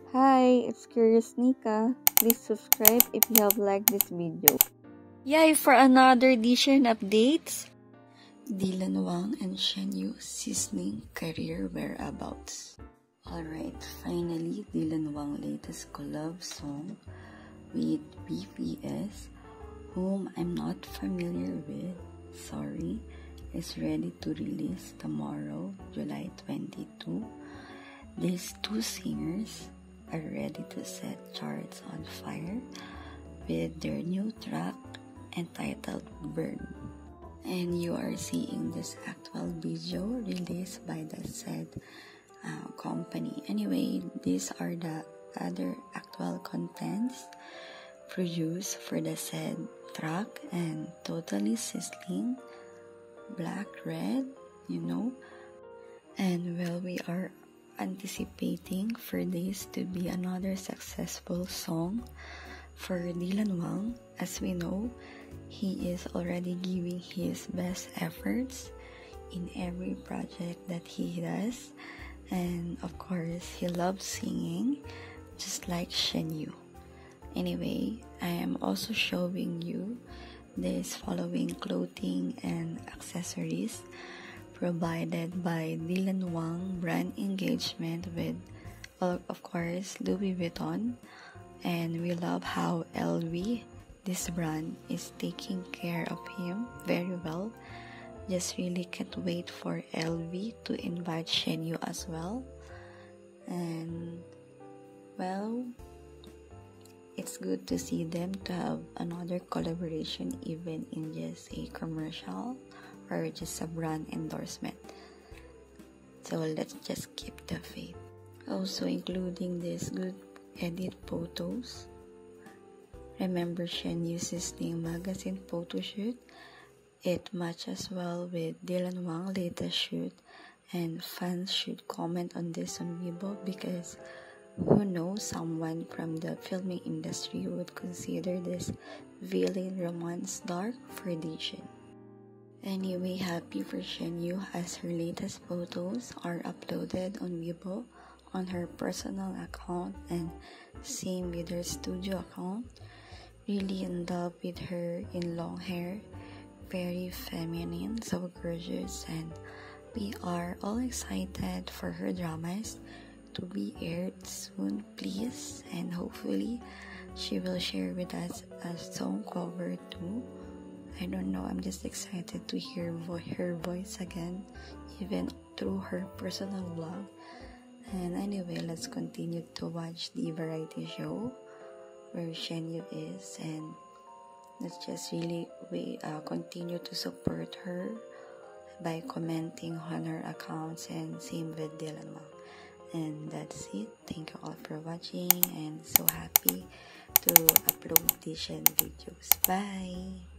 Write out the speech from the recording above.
Hi, it's Curious Nika. Please subscribe if you have liked this video. Yay for another edition updates! Dylan Wang and Shen Yu seasoning career whereabouts. Alright, finally Dylan Wang latest collab song with BTS, whom I'm not familiar with, sorry, is ready to release tomorrow, July 22. These two singers are ready to set charts on fire with their new track entitled Burn. And you are seeing this actual video released by the said company. Anyway, these are the other actual contents produced for the said track, and totally sizzling, black, red, and well, we are anticipating for this to be another successful song for Dylan Wang. As we know, he is already giving his best efforts in every project that he does, and of course he loves singing just like Shen Yu. Anyway, I am also showing you this following clothing and accessories provided by Dylan Wang brand engagement with, well, of course, Louis Vuitton. And we love how LV, this brand, is taking care of him very well. Just really can't wait for LV to invite Shen Yu as well. And well, it's good to see them to have another collaboration, even in just a commercial or just a brand endorsement. So let's just keep the faith. Also including this good edit photos. Remember Shen Yu's Disney magazine photo shoot? It matches well with Dylan Wang's latest shoot, and fans should comment on this on Weibo, because who knows, someone from the filming industry would consider this villain romance dark for Disney. Anyway, happy for Shen Yu as her latest photos are uploaded on Weibo on her personal account, and same with her studio account. Really in love with her in long hair, very feminine, so gorgeous, and we are all excited for her dramas to be aired soon, please, and hopefully she will share with us a song cover too. I don't know, I'm just excited to hear her voice again, even through her personal vlog. And anyway, let's continue to watch the variety show where Shen Yu is, and let's just really continue to support her by commenting on her accounts, and same with Dylan Wang. And that's it. Thank you all for watching, and so happy to upload these videos. Bye!